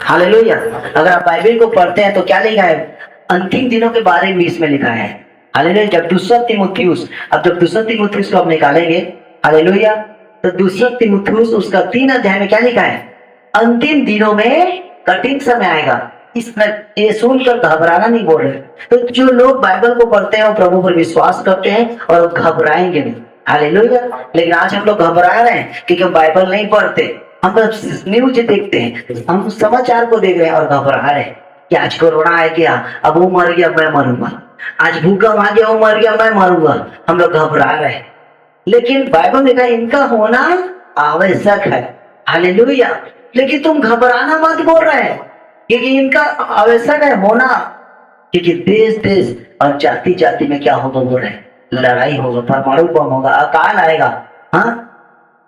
Hallelujah. अगर आप Bible को पढ़ते हैं तो क्या लिखा है, अंतिम दिनों के बारे में इसमें लिखा है। हालेलुया। जब दूसरा तीमुथियुस, अब जब दूसरा तीमुथियुस को आप निकालेंगे, हालेलुया, तो दूसरा तीमुथियुस उसका 3 अध्याय में क्या लिखा है, अंतिम दिनों में कठिन समय आएगा। इसमें ये सुनकर घबराना नहीं बोल रहे। तो जो लोग बाइबल को पढ़ते हैं और प्रभु पर विश्वास करते हैं और घबराएंगे नहीं। हालेलुया। लेकिन आज हम लोग घबरा रहे हैं क्योंकि हम बाइबल नहीं पढ़ते, हम बस न्यूज देखते हैं, हम समाचार को देख रहे हैं और घबरा रहे हैं कि आज कोरोना आ गया, अब वो मर गया मैं मरूंगा, आज भूकंप आ गया वो मर गया मैं मरूंगा। हम लोग घबरा रहे हैं, लेकिन बाइबल में कहा इनका होना आवश्यक है। हालेलुया। लेकिन तुम घबराना मत बोल रहे हैं, क्योंकि इनका आवश्यक है होना, क्योंकि देश देश और जाति जाति में क्या होगा बोल रहे हैं, लड़ाई होगा, परमाणु बम होगा, अकाल आएगा, हाँ,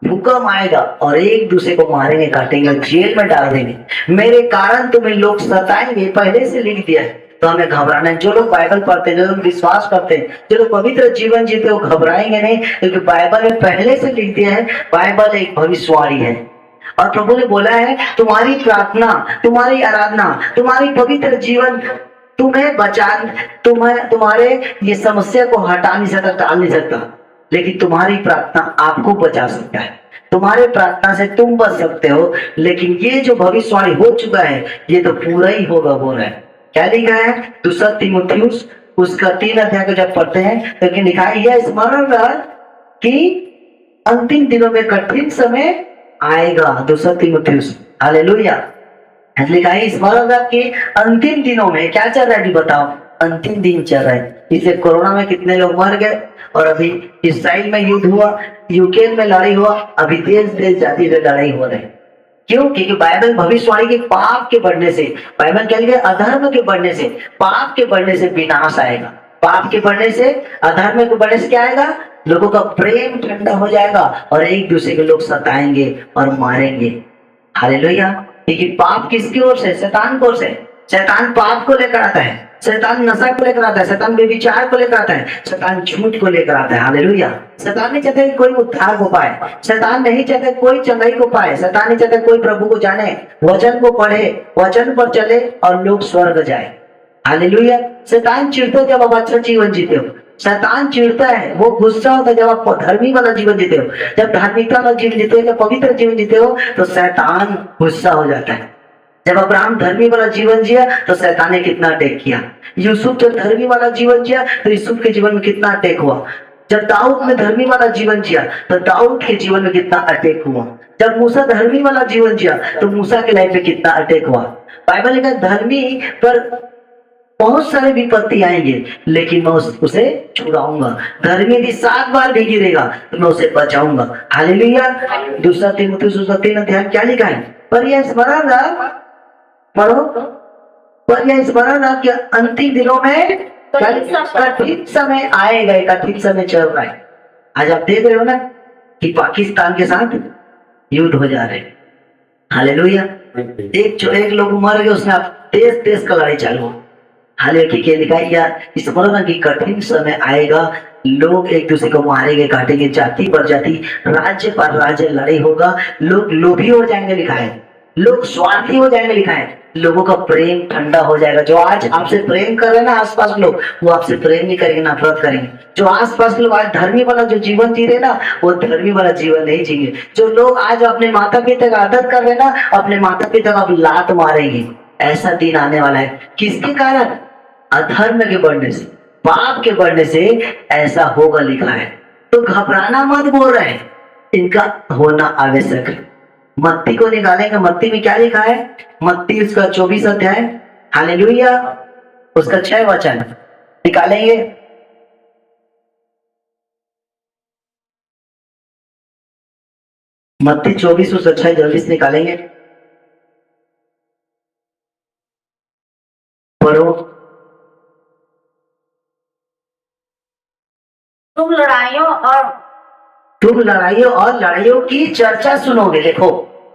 भूकंप आएगा और एक दूसरे को मारेंगे, काटेंगे, जेल में डाल देंगे। मेरे कारण तुम्हें लोग सताएंगे, पहले से लिख दिया है। तो हमें घबराना है। जो लोग बाइबल पढ़ते हैं, जो लोग विश्वास करते हैं, जो लोग पवित्र जीवन जीते, वो घबराएंगे नहीं, क्योंकि बाइबल में पहले से लिख दिया है। बाइबल एक भविष्यवाणी है और प्रभु ने बोला है तुम्हारी प्रार्थना, तुम्हारी आराधना, तुम्हारी पवित्र जीवन तुम्हें बचा, तुम्हारे ये समस्या को हटा नहीं सकता, टाल नहीं सकता, लेकिन तुम्हारी प्रार्थना आपको बचा सकता है। तुम्हारे प्रार्थना से तुम बच सकते हो। लेकिन ये जो भविष्यवाणी हो चुका है ये तो पूरा ही होगा बोल रहा है। क्या लिखा है, दूसरा तीमुथियुस उसका 3 अध्याय को जब पढ़ते हैं तो क्या लिखा है, यह स्मरण रहा कि अंतिम दिनों में कठिन समय आएगा। दूसरा तीमुथियुस, हालेलुया। लिखा है स्मरण रहा कि अंतिम दिनों में क्या चल रहा है, बताओ, अंतिम दिन चल रहा है। इसे कोरोना में कितने लोग मर गए, और अभी इसराइल में युद्ध हुआ, यूक्रेन में लड़ाई हुआ, अभी देश देश जाति से लड़ाई हो रही। क्यों? क्योंकि बाइबल भविष्यवाणी के पाप के बढ़ने से, बाइबल क्या लिखा है, अधर्म के बढ़ने से, पाप के बढ़ने से विनाश आएगा। पाप के बढ़ने से, अधर्म के बढ़ने से क्या आएगा, लोगों का प्रेम ठंडा हो जाएगा और एक दूसरे के लोग सताएंगे और मारेंगे। हालेलुया। लेकिन पाप किसकी ओर से, शैतान की ओर से। शैतान पाप को लेकर आता है, शैतान नशा को लेकर आता है, शैतान व्यभिचार को लेकर आता है, शैतान झूठ को लेकर आता है। हालेलुया। शैतान नहीं चाहता कोई उद्धार को पाए, शैतान नहीं चाहता कोई चंगाई को पाए, शैतान नहीं चाहता कोई प्रभु को जाने, वचन को पढ़े, वचन पर चले और लोग स्वर्ग जाए। हालेलुया। शैतान चिढ़ता जब आप अच्छा जीवन जीते हो, शैतान चिढ़ता है, वो गुस्सा होता है जब आप धर्मी वाला जीवन जीते हो, जब धार्मिकता वाला जीवन जीते हो, जब पवित्र जीवन जीते हो तो शैतान गुस्सा हो जाता है। जब अब्राहम धर्मी वाला जीवन जिया तो शैतान ने कितना अटैक किया। यूसुफ जब धर्मी वाला जीवन जिया तो यूसुफ के जीवन में कितना अटैक हुआ। जब दाऊद ने धर्मी वाला जीवन जिया तो दाऊद के जीवन में कितना अटैक हुआ। जब मूसा धर्मी वाला जीवन जिया तो मूसा के लाइफ में कितना अटैक हुआ। बाइबल लिखा धर्मी पर बहुत सारे विपत्ति आएंगे, लेकिन मैं उसे छुड़ाऊंगा। धर्मी यदि 7 बार भी गिरेगा तो मैं उसे बचाऊंगा। हालेलुया। दूसरा तीमुथियुस उसका 3 अध्याय क्या लिखा है, पर यह स्मरण रहा, पढ़ो, पर यह स्मरण रहा कि अंतिम दिनों में कठिन समय आएगा। कठिन समय चल रहा है। आज आप देख रहे हो ना कि पाकिस्तान के साथ युद्ध हो जा रहे हैं। हालेलुया। एक लोग मर गए, उसमें देश देश का लड़ाई चालू हो। हालांकि क्या लिखा है यार, स्मरण की कठिन समय आएगा, लोग एक दूसरे को मारेंगे, काटेंगे, जाति पर जाति, राज्य पर राज्य लड़ाई होगा, लोग लोभी हो जाएंगे लिखा है, लोग स्वार्थी हो जाएंगे लिखा है, लोगों का प्रेम ठंडा हो जाएगा। जो आज आपसे प्रेम कर रहे हैं ना आसपास लोग, वो आपसे प्रेम नहीं करेंगे, नफरत करेंगे। जो आसपास लोग आज धर्मी वाला जो जीवन जी रहे ना, वो धर्मी वाला जीवन नहीं जिएंगे। जो लोग आज अपने माता पिता का आदर कर रहे हैं ना, अपने माता पिता का लात मारेंगे। ऐसा दिन आने वाला है। किसके कारण? अधर्म के बढ़ने से, पाप के बढ़ने से ऐसा होगा लिखा है। तो घबराना मत बोल रहे हैं, इनका होना आवश्यक है। मत्ती को निकालेंगे। मत्ती में क्या लिखा है, मत्ती उसका 24 अध्याय, हालेलुया, उसका 6 वचन निकालेंगे। मत्ती 24 उसका 6 जल्दी से निकालेंगे, पढ़ो। तुम लड़ाइयों और लड़ाइयों की चर्चा सुनोगे। देखो,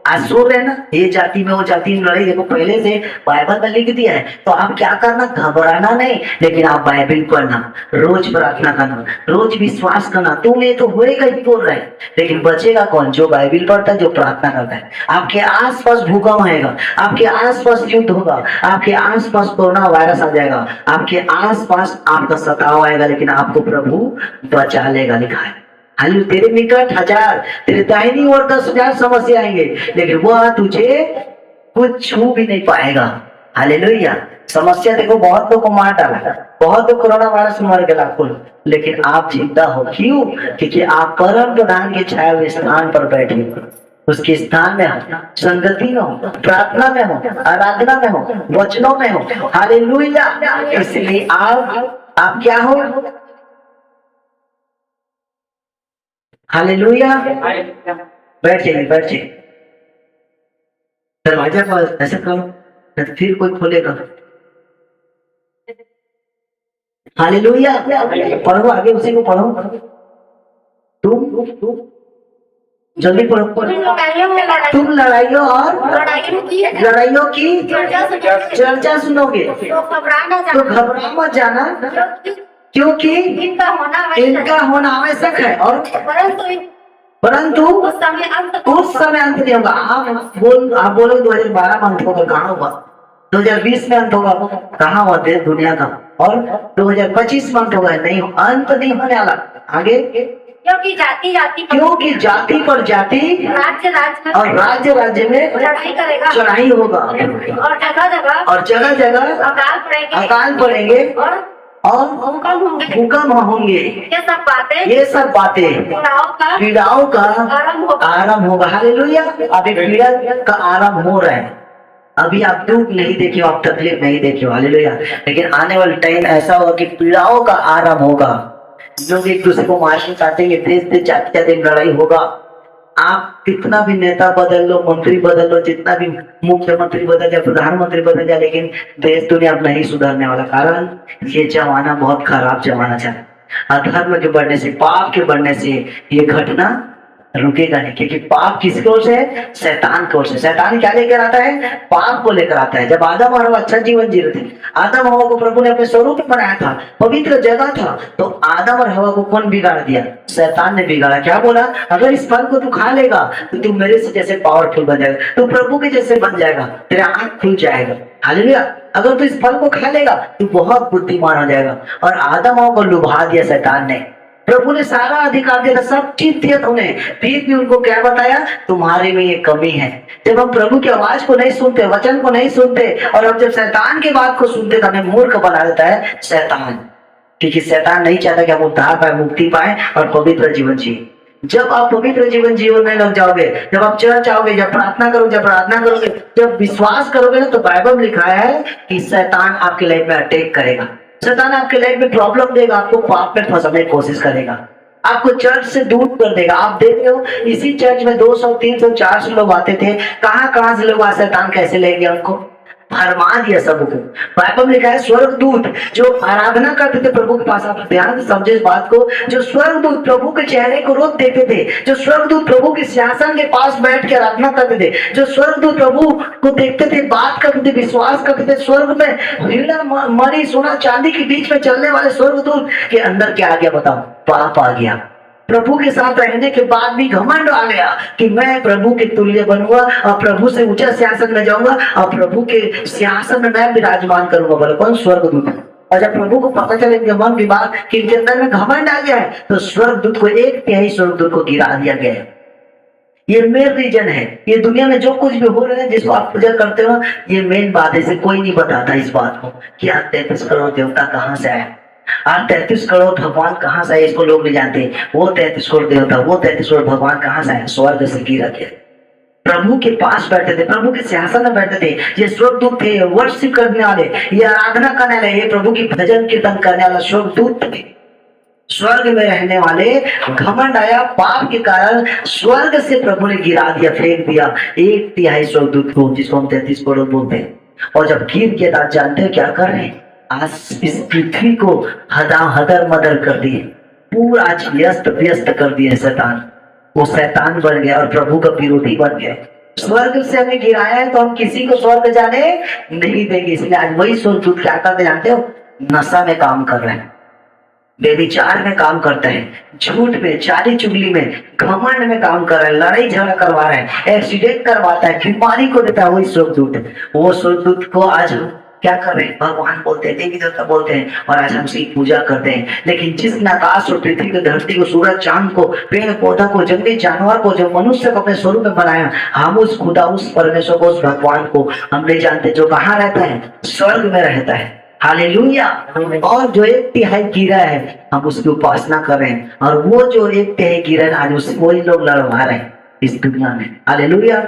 आज सुन रहे हैं ना, ये जाति में वो जाति में लड़ाई, देखो पहले से बाइबल में लिख दिया है। तो आप क्या करना, घबराना नहीं, लेकिन आप बाइबल पढ़ना, रोज प्रार्थना करना, रोज विश्वास करना। तुम ये तो होएगा ही बोल रहे हैं, लेकिन बचेगा कौन? जो बाइबल पढ़ता है, जो प्रार्थना करता है। आपके आसपास भूकंप आएगा, आपके आसपास युद्ध होगा, आपके आसपास कोरोना वायरस आ जाएगा, आपके आसपास आपका सताव आएगा, लेकिन आपको प्रभु बचा लेगा, लिखा है। हालेलुया। तेरे निकट 1000, तेरे दाहिनी ओर 10,000 समस्या आएंगे, लेकिन वह तुझे कुछ छू भी नहीं पाएगा। हालेलुया। समस्या देखो बहुत लोग को मार डाला, बहुत लोग कोरोना वायरस में मर गए लाखों, लेकिन आप जिंदा हो। क्यों? क्योंकि आप परम प्रधान के छाए हुए स्थान पर बैठे हो, उसके स्थान में हो, संगति में हो, प्रार्थना में हो, आराधना में हो, वचनों में हो। हालेलुया। इसलिए आप क्या हो? हालेलुया। बैठ जाइए, बैठ जाइए। दरवाजा पर ऐसे करो, नहीं तो फिर कोई खोलेगा। हालेलुया। पढ़ो आगे, उसी को पढ़ो। तुम जल्दी पढ़ो। तुम लड़ाइयों और लड़ाइयों की चर्चा सुनोगे तो घबरा मत जाना, क्योंकि इनका होना आवश्यक है, और परंतु उस समय अंत नहीं होगा। आप बोलो 2012 में अंत होगा, कहाँ होगा? 2020 में अंत होगा, कहाँ हुआ देश दुनिया का? और 2025 में अंत होगा, नहीं, अंत नहीं होने वाला। आगे, क्योंकि जाति पर जाति, और राज्य राज्य में चढ़ाई होगा, और जगह जगह अकाल पड़ेंगे, और भूकंप होंगे। ये सब बातें पीड़ाओं का आरंभ होगा। हालेलुया। अभी पीड़ा का आरंभ हो रहा है। अभी आप दुख नहीं देखे हो, आप तकलीफ नहीं देखे हो। हालेलुया। लेकिन आने वाले टाइम ऐसा होगा कि पीड़ाओं का आरंभ होगा। लोग एक दूसरे को मारने काटेंगे, देश जाति लड़ाई होगा। आप कितना भी नेता बदल लो, मंत्री बदल लो, जितना भी मुख्यमंत्री बदल जाए, प्रधानमंत्री बदल जाए, लेकिन देश दुनिया अब नहीं सुधरने वाला। कारण ये जमाना बहुत खराब जमाना चल रहा है। अधर्म के बढ़ने से, पाप के बढ़ने से ये घटना रुकेगा नहीं, क्योंकि पाप किसकी ओर से है? शैतान की ओर से। शैतान क्या लेकर आता है? पाप को लेकर आता है। जब आदम और हवा अच्छा जीवन जी रहे थे, आदम हवा को प्रभु ने अपने स्वरूप में बनाया था, पवित्र जगह था, तो आदम और हवा को कौन बिगाड़ दिया? शैतान ने बिगाड़ा। क्या बोला? अगर इस फल को तू खा लेगा तो तू मेरे से जैसे पावरफुल बन जाएगा, तू प्रभु के जैसे बन जाएगा, तेरा आंख खुल जाएगा। हालेलुया। अगर तू इस फल को खा लेगा तू बहुत बुद्धिमान हो जाएगा। और आदम हवा को लुभा दिया शैतान ने। प्रभु ने सारा अधिकार दिया था, सब चीज दिया था उन्हें, फिर भी उनको क्या बताया? तुम्हारे में ये कमी है। जब हम प्रभु की आवाज को नहीं सुनते, वचन को नहीं सुनते, और हम जब शैतान की बात को सुनते तो हमें मूर्ख बना देता है शैतान। क्योंकि शैतान नहीं चाहता कि हम उद्धार पाए, मुक्ति पाए और पवित्र जीवन जिए। जब आप पवित्र जीवन जीवन में लग जाओगे, जब आप चर्च आओगे, जब प्रार्थना करोगे, जब विश्वास करोगे ना, तो बाइबल में लिखा है कि शैतान आपके लाइफ में अटैक करेगा। शैतान आपके लाइफ में प्रॉब्लम देगा, आपको पाप में फंसाने की कोशिश करेगा, आपको चर्च से दूर कर देगा। आप देख रहे हो इसी चर्च में 200, 300, 400 लोग आते थे, कहां से लोग शैतान कैसे ले गया उनको, फरमा दिया सबको। बाइबल में लिखा है स्वर्गदूत जो आराधना करते थे प्रभु के पास, आप ध्यान से समझे इस बात को, जो स्वर्गदूत प्रभु के चेहरे को रोक देते थे, जो स्वर्गदूत प्रभु के सिंहासन के पास बैठ के आराधना करते थे, जो स्वर्गदूत प्रभु को देखते थे, बात करते थे, विश्वास करते थे, स्वर्ग में हीरा मणि सोना चांदी के बीच में चलने वाले स्वर्गदूत के अंदर क्या आ गया बताओ? पाप आ गया। प्रभु के साथ रहने के बाद भी घमंड आ गया कि मैं प्रभु के तुल्य बनूंगा और प्रभु से ऊंचा सिंहासन में जाऊंगा और प्रभु के सिंहासन में मैं विराजमान करूंगा। बोले कौन? स्वर्गदूत। और जब प्रभु को पता चले इनके मन विभाग कि इनके अंदर में घमंड आ गया है, तो स्वर्गदूत को, 1/3 स्वर्गदूत को गिरा दिया गया है। ये मेन रीजन है। ये दुनिया में जो कुछ भी हो रहा है, जिसको आप पूजा करते हो, ये मेन बात है। कोई नहीं बताता इस बात को कि 33 करोड़ देवता कहाँ से आया, 33 करोड़ भगवान कहाँ से आए, इसको लोग नहीं जानते। वो 33 करोड़ देवता, वो 33 करोड़ भगवान कहाँ से आए? स्वर्ग से गिरा गया। प्रभु के पास बैठे थे, प्रभु के सिंहासन में बैठे थे। ये स्वर्गदूत थे, वर्शिप करने वाले, ये आराधना करने वाले, ये प्रभु की भजन कीर्तन करने वाला स्वर्गदूत थे। स्वर्ग में रहने वाले घमंड आया, पाप के कारण स्वर्ग से प्रभु ने गिरा दिया, फेंक दिया 1/3 स्वर्गदूत को, जिसको हम 33 करोड़ बोलते हैं। और जब गिर गया तो जानते हैं क्या कर रहे हैं? आज इस पृथ्वी को हदर मदर कर दिए, पूरा व्यस्त कर दिए शैतान। वो शैतान बन गया और प्रभु का विरोधी बन गया। स्वर्ग से हमें गिराया है तो हम किसी को स्वर्ग जाने नहीं देंगे। इसलिए आज वही स्वर्गदूत क्या करते जानते हो? नशा में काम कर रहे हैं, बेविचार में काम करते हैं, झूठ में, चाली चुगली में, घमंड में काम कर रहे हैं, लड़ाई झगड़ा करवा रहे हैं, एक्सीडेंट करवाता है, बीमारी को देता है वही स्वर्गदूत। वो स्वर्गदूत को आज हम क्या कर रहे हैं? भगवान बोलते हैं, देवी देवता बोलते हैं, और आज हम उसकी पूजा करते हैं। लेकिन जिसने आकाश और पृथ्वी को, धरती को, सूरज चांद को, पेड़ पौधा को, जंगली जानवर को, जो मनुष्य को अपने स्वरूप में बनाया, हम उस खुदा, उस परमेश्वर को, उस भगवान को हम नहीं जानते, जो कहाँ रहता है? स्वर्ग में रहता है। हालेलुया। और जो 1/3 गिरा है हम उसकी उपासना कर रहे हैं, और वो जो 1/3 गिरा है आज उस वही लोग लड़वा रहे हैं इस दुनिया में। Hallelujah,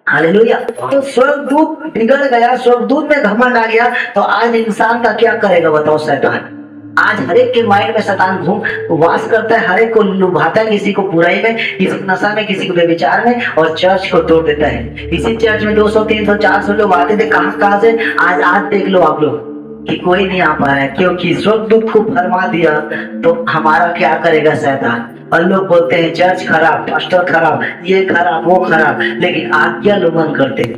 hallelujah. तो स्वर्गदूत बिगड़ गया, स्वर्गदूत में घमंड आ गया, तो आज इंसान का क्या करेगा बताओ? शैतान आज हर एक के माइंड में शैतान घूम वास करता है, हर एक को लुभाता है, किसी को बुराई में, किसी को नशा में, किसी को व्यभिचार में, और चर्च को तोड़ देता है। इसी चर्च में 200, 300, 400 लोग आते थे, कहां से आज देख लो आप लोग कि कोई नहीं आ पा रहा है, क्योंकि स्वर्गदूत को फरमा दिया। तो हमारा क्या करेगा शैतान? और लोग बोलते हैं चर्च खराब, पास्टर खराब, ये खराब, वो खराब, लेकिन आज्ञा उल्लंघन करते हैं,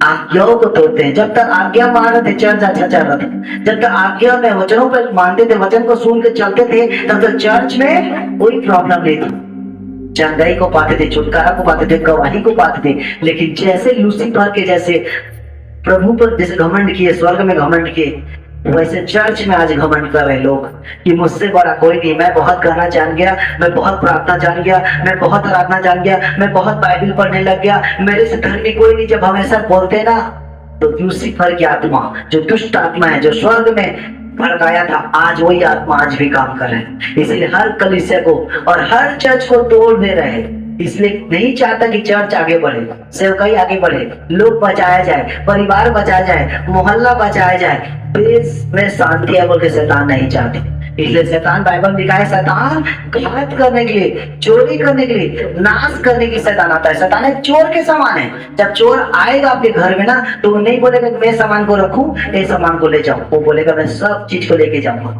आज्ञाओं को तोड़ते हैं। जब तक आज्ञा मान रहे थे चर्च अच्छा चल रहा था, जब तक आज्ञा में वचनों पर मानते थे, वचन को सुन के चलते थे, तब तक चर्च में कोई प्रॉब्लम नहीं थी, चंगाई को पाते थे, छुटकारा को पाते थे, गवाही को पाते थे। लेकिन जैसे लूसीफर के जैसे प्रभु पर जैसे घमंड किए, स्वर्ग में घमंड किए, वैसे चर्च में आज घमंड कर रहे लोग कि मुझसे बड़ा कोई नहीं, मैं बहुत गाना जान गया, मैं बहुत प्रार्थना जान गया, मैं बहुत आराधना जान गया, मैं बहुत बाइबल पढ़ने लग गया, मेरे से धर्मी कोई नहीं। जब हम ऐसा बोलते हैं ना, तो लूसीफर की आत्मा, जो दुष्ट आत्मा है, जो स्वर्ग में भड़काया था, आज वही आत्मा आज भी काम कर रहे हैं। इसलिए हर कलीसिया को और हर चर्च को तोड़ दे रहे हैं। इसलिए नहीं चाहता कि चर्च आगे बढ़े, सेवकाई आगे बढ़े, लोग बचाया जाए, परिवार बचाया जाए, मोहल्ला बचाया जाए, देश में शांति है बोल के शैतान नहीं चाहते। इसलिए शैतान, बाइबल लिखा है, शैतान घात करने के लिए, चोरी करने के लिए, नाश करने की शैतान आता है। शैतान एक चोर के समान है। जब चोर आएगा आपके घर में ना, तो वो नहीं बोलेगा मैं सामान को रखूं, ये सामान को ले जाऊं, वो बोलेगा मैं सब चीज को लेके जाऊंगा।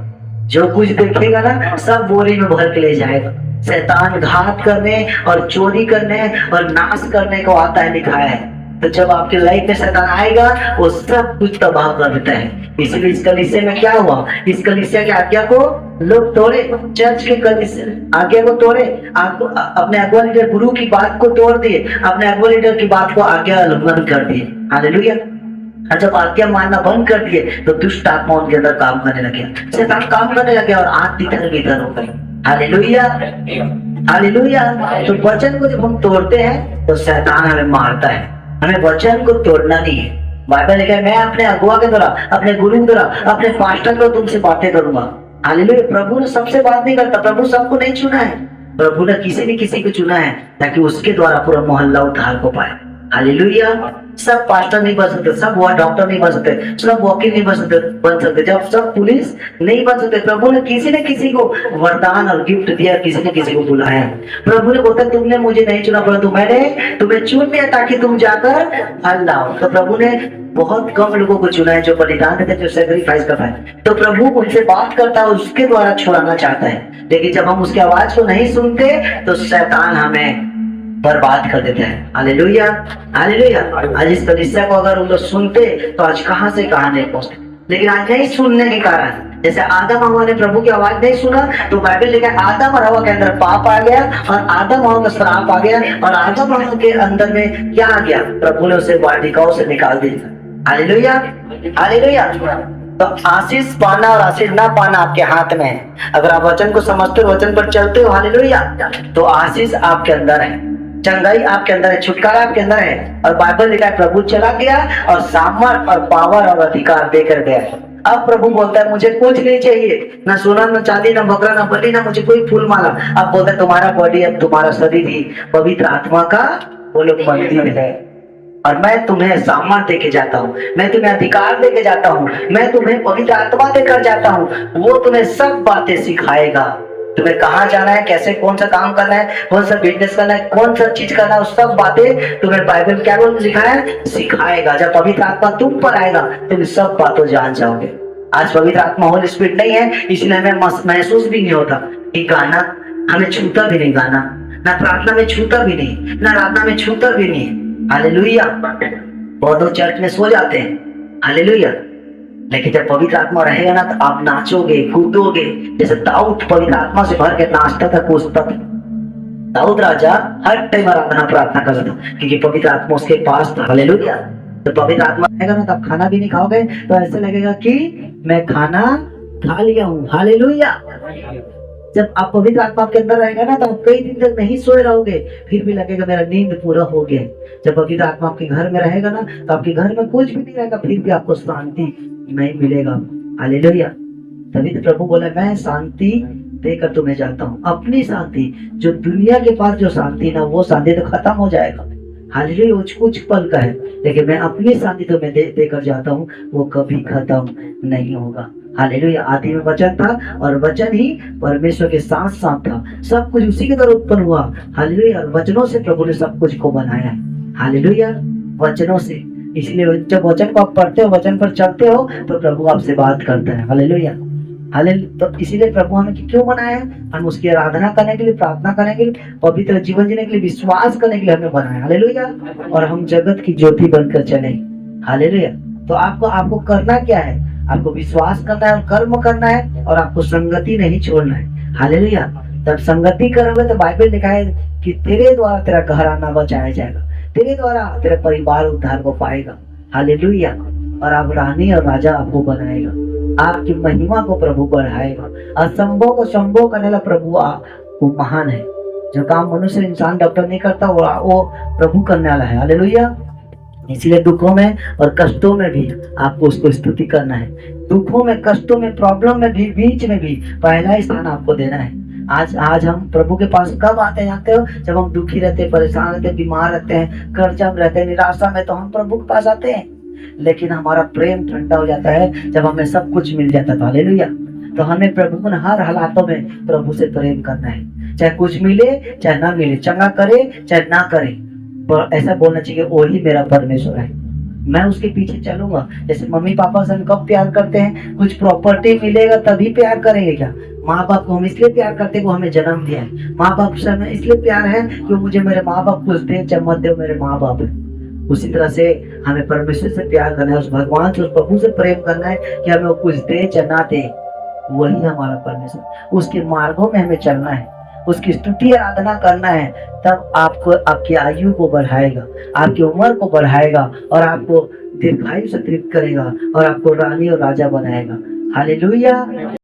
जो कुछ देखेगा ना, सब बोरी में भर के ले जाएगा। शैतान घात करने और चोरी करने और नाश करने को आता है, लिखाया है। तो जब आपके लाइफ में शैतान आएगा, वो सब कुछ तबाह कर देता है। इसलिए इस कलीसिया में क्या हुआ? इस कलीसिया की आज्ञा को लोग तोड़े, चर्च के कलीसिया आज्ञा को तोड़े, आपको अपने अगुआ लीडर गुरु की बात को तोड़ दिए, अपने अगुआ लीडर की बात को आज्ञा उल्लंघन कर दिए। हालेलुया। और जब आज्ञा मानना बंद कर दिए, तो दुष्ट आत्मा उनके अंदर काम करने लगे, शैतान काम करने लगे, और आग भीतर हो गई। Hallelujah, hallelujah. तो वचन को जब हम तोड़ते हैं, तो शैतान हमें मारता है। हमें वचन को तोड़ना नहीं है। बाइबल लिखा है, मैं अपने अगुआ के द्वारा, अपने गुरु के द्वारा, अपने पास्टर को तुमसे बातें करूंगा। हालेलुया। प्रभु ने सबसे बात नहीं करता, प्रभु सबको नहीं चुना है, प्रभु ने किसी न किसी को चुना है, ताकि उसके द्वारा पूरा मोहल्ला उद्धार को पाए। हालेलुया। सब पास्टर नहीं बन सकते, सब वो डॉक्टर नहीं बन सकते, सब वकील नहीं बन सकते, जब सब पुलिस नहीं बन सकते। प्रभु ने किसी न किसी को वरदान और गिफ्ट दिया, किसी न किसी को बुलाया। प्रभु ने बोला तुमने मुझे नहीं चुना, परंतु मैंने तुम्हें चुन लिया ताकि तुम जाकर फल लाओ। तो प्रभु ने बहुत कम लोगों को चुना है जो बलिदान देते, जो सेक्रीफाइस करता है। तो प्रभु उनसे बात करता है, उसके द्वारा छुड़ाना चाहता है। लेकिन जब हम उसकी आवाज को नहीं सुनते, तो शैतान हमें बर्बाद कर देते हैं। Hallelujah, hallelujah. आज इस कलीसिया को अगर उन लोग सुनते, तो आज कहां से कहां नहीं पहुंचते। लेकिन आज नहीं सुनने के कारण, जैसे आदम हवा ने प्रभु की आवाज नहीं सुना, तो बाइबल लिखा है आदम और हवा के अंदर पाप आ गया, और आदम हवा का श्राप आ गया, और आदम हवा के अंदर में क्या आ गया? प्रभु ने उसे वाटिकाओं से निकाल दिया। Hallelujah, hallelujah. तो आशीष पाना और आशीष ना पाना आपके हाथ में है। अगर आप वचन को समझते हो, वचन पर चलते हो, हालेलुया, तो आशीष आपके अंदर है, चंगाई आपके अंदर है, छुटकारा आपके अंदर है। और बाइबल लिखा है प्रभु चला गया और सामर्थ और पावर और अधिकार देकर गया। अब प्रभु बोलता है मुझे कुछ नहीं चाहिए, ना सोना, ना चांदी, ना बकरा, ना बलि, ना मुझे कोई फूल माला। अब बोलता है तुम्हारा बॉडी, अब तुम्हारा शरीर ही पवित्र आत्मा का वो लोग मंदिर है, और मैं तुम्हें सामर्थ देके जाता हूँ, मैं तुम्हें अधिकार देके जाता हूँ, मैं तुम्हें पवित्र आत्मा देकर जाता हूँ। वो तुम्हें सब बातें सिखाएगा, तुम्हें कहाँ जाना है, कैसे, कौन सा काम करना है, कौन सा बिजनेस करना है, कौन सा चीज करना है, सब बातें तुम्हें बाइबल क्या बोल लिखा है, सिखाएगा। जब पवित्र आत्मा तुम पर आएगा, तुम सब बातों जान जाओगे। आज पवित्र आत्मा होली स्पिरिट नहीं है, इसलिए हमें महसूस भी नहीं होता कि गाना हमें छूता भी नहीं, गाना ना प्रार्थना में छूता भी नहीं, ना आराधना में छूता भी नहीं। हालेलुया। बहुत लोग चर्च में सो जाते हैं, हालेलुया। लेकिन जब पवित्र आत्मा रहेगा ना तो आप नाचोगे, कूदोगे। जैसे दाऊद पवित्र आत्मा से भर के नाचता था, कूदता था। दाऊद राजा हर टाइम आराधना प्रार्थना कर रहा था, क्योंकि पवित्र आत्मा उसके पास था, हालेलुया। तो पवित्र आत्मा रहेगा ना तो आप खाना भी नहीं खाओगे, तो ऐसे लगेगा कि मैं खाना खा लिया हूँ, हालेलुया। जब आप पवित्र आत्मा के अंदर रहेगा ना तो आप कई दिन तक नहीं सोए रहोगे, फिर भी लगेगा मेरा नींद पूरा हो गया। जब पवित्र आत्मा आपके घर में रहेगा ना तो आपके घर में कुछ भी नहीं रहेगा, फिर भी आपको शांति नहीं मिलेगा, हालेलुया। तभी तो प्रभु बोला मैं शांति देकर तुम्हें जाता हूँ, अपनी शांति। जो दुनिया के पास जो शांति ना, वो शांति तो खत्म हो जाएगा, हालेलुया। कुछ पल का है, लेकिन मैं अपनी शांति तो मैं देकर जाता हूँ, वो कभी खत्म नहीं होगा, हालेलुया। आदि में वचन था और वचन ही परमेश्वर के साथ साथ था, सब कुछ उसी के द्वारा उत्पन्न हुआ, हालेलुया। और वचनों से प्रभु ने सब कुछ को बनाया, हालेलुया, वचनों से। इसलिए जब वचन को आप पढ़ते हो, वचन पर चलते हो, तो प्रभु आपसे बात करता है, हालेलुया, हालेलुया। तो इसीलिए प्रभु हमें क्यों बनाया? हम उसकी आराधना करने के लिए, प्रार्थना करने के लिए, पवित्र जीवन जीने के लिए, विश्वास करने के लिए हमें बनाया, हालेलुया। और हम जगत की ज्योति बनकर चले, हालेलुया। तो आपको करना क्या है? आपको विश्वास करना है और कर्म करना है, और आपको संगति नहीं छोड़ना है, हालेलुया। तब संगति करोगे तो बाइबल लिखा है कि तेरे द्वारा तेरा घराना बचाया जाएगा, तेरे द्वारा तेरा परिवार उद्धार को पाएगा, हालेलुया। और आप रानी और राजा आपको बनाएगा, आपकी महिमा को प्रभु बढ़ाएगा। असंभव को संभव करने वाला प्रभु वो महान है। जो काम मनुष्य इंसान डॉक्टर नहीं करता, वो प्रभु करने वाला है, हालेलुया। इसीलिए दुखों में और कष्टों में भी आपको उसको स्तुति करना है। दुखों में, कष्टों में, प्रॉब्लम में भी, बीच में भी पहला स्थान आपको देना है। आज हम प्रभु के पास कब आते हैं जानते हो? जब हम दुखी रहते, परेशान रहते, बीमार रहते हैं, कर्जा में रहते हैं, निराशा में, तो हम प्रभु के पास आते हैं। लेकिन हमारा प्रेम ठंडा हो जाता है जब हमें सब कुछ मिल जाता है, हालेलुया। तो हमें प्रभु को हर हालातों में प्रभु से प्रेम करना है, चाहे कुछ मिले चाहे ना मिले, चंगा करे चाहे ना करे, पर ऐसा बोलना चाहिए वही मेरा परमेश्वर है, मैं उसके पीछे चलूंगा। जैसे मम्मी पापा से हम कब प्यार करते हैं? कुछ प्रॉपर्टी मिलेगा तभी प्यार करेंगे क्या? माँ बाप को हम इसलिए प्यार करते हैं, वो हमें जन्म दिया है। माँ बाप से हमें इसलिए प्यार है कि मुझे मेरे माँ बाप पूछते हैं, चम्मच दो, मेरे माँ बाप है। उसी तरह से हमें परमेश्वर से प्यार करना है, उस भगवान से, उस प्रभु से प्रेम करना है कि हमें वो कुछ दे चाहे ना दे, वही हमारा परमेश्वर। उसके मार्गों में हमें चलना है, उसकी स्तुति आराधना करना है, तब आपको आपकी आयु को बढ़ाएगा, आपकी उम्र को बढ़ाएगा, और आपको दीर्घायु से तृप्त करेगा, और आपको रानी और राजा बनाएगा, हालेलुया।